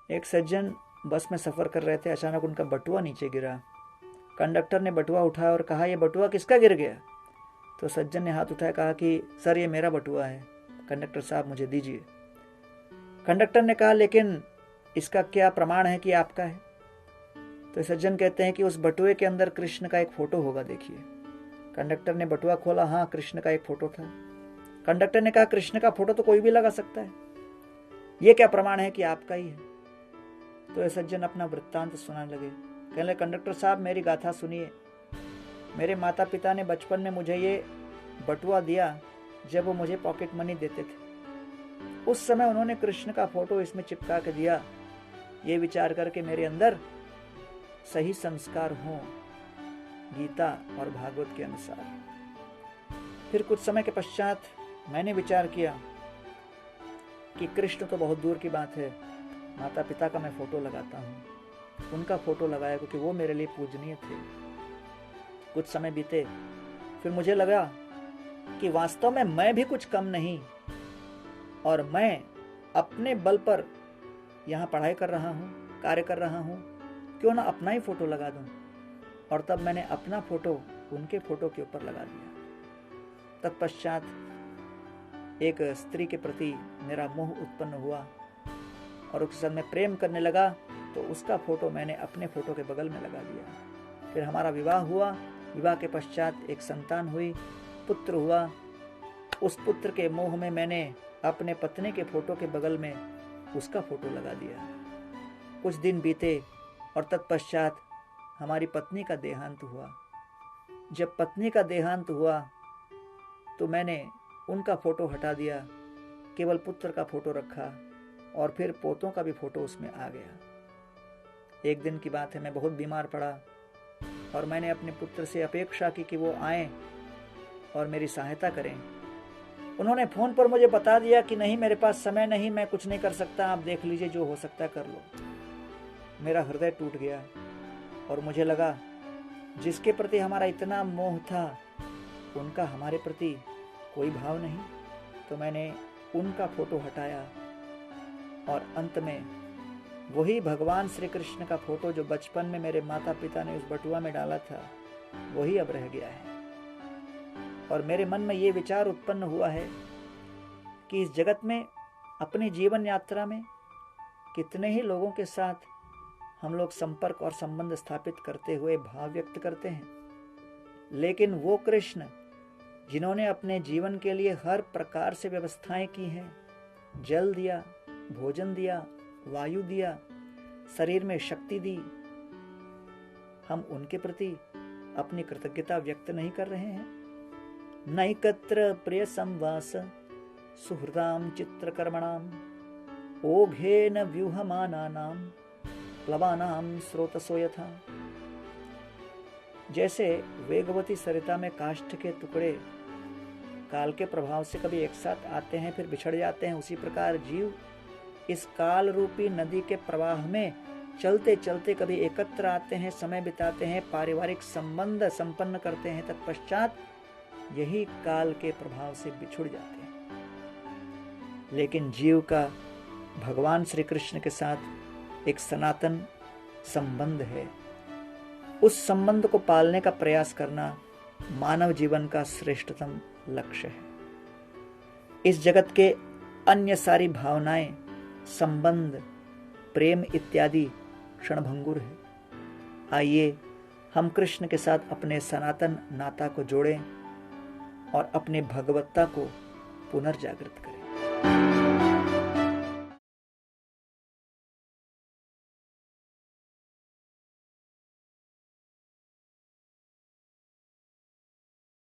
एक सज्जन बस में सफ़र कर रहे थे। अचानक उनका बटुआ नीचे गिरा। कंडक्टर ने बटुआ उठाया और कहा, यह बटुआ किसका गिर गया? तो सज्जन ने हाथ उठाया, कहा कि सर ये मेरा बटुआ है, कंडक्टर साहब मुझे दीजिए। कंडक्टर ने कहा, लेकिन इसका क्या प्रमाण है कि आपका है? तो सज्जन कहते हैं कि उस बटुए के अंदर कृष्ण का एक फोटो होगा, देखिए। कंडक्टर ने बटुआ खोला, हाँ कृष्ण का एक फोटो था। कंडक्टर ने कहा, कृष्ण का फोटो तो कोई भी लगा सकता है, ये क्या प्रमाण है कि आपका ही है? तो ये सज्जन अपना वृत्तांत सुनाने लगे। कहने लगे, कंडक्टर साहब मेरी गाथा सुनिए। मेरे माता पिता ने बचपन में मुझे ये बटुआ दिया जब वो मुझे पॉकेट मनी देते थे। उस समय उन्होंने कृष्ण का फोटो इसमें चिपका के दिया, ये विचार करके मेरे अंदर सही संस्कार हों गीता और भागवत के अनुसार। फिर कुछ समय के पश्चात मैंने विचार किया कि कृष्ण तो बहुत दूर की बात है, माता पिता का मैं फोटो लगाता हूँ। उनका फोटो लगाया क्योंकि वो मेरे लिए पूजनीय थे। कुछ समय बीते, फिर मुझे लगा कि वास्तव में मैं भी कुछ कम नहीं और मैं अपने बल पर यहाँ पढ़ाई कर रहा हूँ, कार्य कर रहा हूँ, क्यों ना अपना ही फोटो लगा दूँ। और तब मैंने अपना फोटो उनके फोटो के ऊपर लगा दिया। तत्पश्चात एक स्त्री के प्रति मेरा मोह उत्पन्न हुआ और उसके साथ मैं प्रेम करने लगा, तो उसका फोटो मैंने अपने फोटो के बगल में लगा दिया। फिर हमारा विवाह हुआ। विवाह के पश्चात एक संतान हुई, पुत्र हुआ। उस पुत्र के मोह में मैंने अपने पत्नी के फोटो के बगल में उसका फोटो लगा दिया। कुछ दिन बीते और तत्पश्चात हमारी पत्नी का देहांत हुआ। जब पत्नी का देहांत हुआ तो मैंने उनका फोटो हटा दिया, केवल पुत्र का फोटो रखा और फिर पोतों का भी फोटो उसमें आ गया। एक दिन की बात है, मैं बहुत बीमार पड़ा और मैंने अपने पुत्र से अपेक्षा की कि वो आएं और मेरी सहायता करें। उन्होंने फ़ोन पर मुझे बता दिया कि नहीं, मेरे पास समय नहीं, मैं कुछ नहीं कर सकता, आप देख लीजिए, जो हो सकता है कर लो। मेरा हृदय टूट गया और मुझे लगा जिसके प्रति हमारा इतना मोह था उनका हमारे प्रति कोई भाव नहीं। तो मैंने उनका फोटो हटाया और अंत में वही भगवान श्री कृष्ण का फोटो जो बचपन में मेरे माता पिता ने उस बटुआ में डाला था, वही अब रह गया है। और मेरे मन में ये विचार उत्पन्न हुआ है कि इस जगत में, अपनी जीवन यात्रा में कितने ही लोगों के साथ हम लोग संपर्क और संबंध स्थापित करते हुए भाव व्यक्त करते हैं, लेकिन वो कृष्ण जिन्होंने अपने जीवन के लिए हर प्रकार से व्यवस्थाएं की हैं, जल दिया, भोजन दिया, वायु दिया, शरीर में शक्ति दी, हम उनके प्रति अपनी कृतज्ञता व्यक्त नहीं कर रहे हैं। नैकत्र प्रिय संवास सुहृदाम चित्रकर्मणाम ओघेन व्यूहमानानाम प्लवानाम स्रोतसो यथा। जैसे वेगवती सरिता में काष्ठ के टुकड़े काल के प्रभाव से कभी एक साथ आते हैं फिर बिछड़ जाते हैं, उसी प्रकार जीव इस काल रूपी नदी के प्रवाह में चलते चलते कभी एकत्र आते हैं, समय बिताते हैं, पारिवारिक संबंध संपन्न करते हैं, तत्पश्चात यही काल के प्रभाव से बिछुड़ जाते हैं। लेकिन जीव का भगवान श्री कृष्ण के साथ एक सनातन संबंध है। उस संबंध को पालने का प्रयास करना मानव जीवन का श्रेष्ठतम लक्ष्य है। इस जगत के अन्य सारी भावनाएं, संबंध, प्रेम इत्यादि क्षणभंगुर है। आइए हम कृष्ण के साथ अपने सनातन नाता को जोड़ें और अपने भगवत्ता को पुनर्जागृत करें।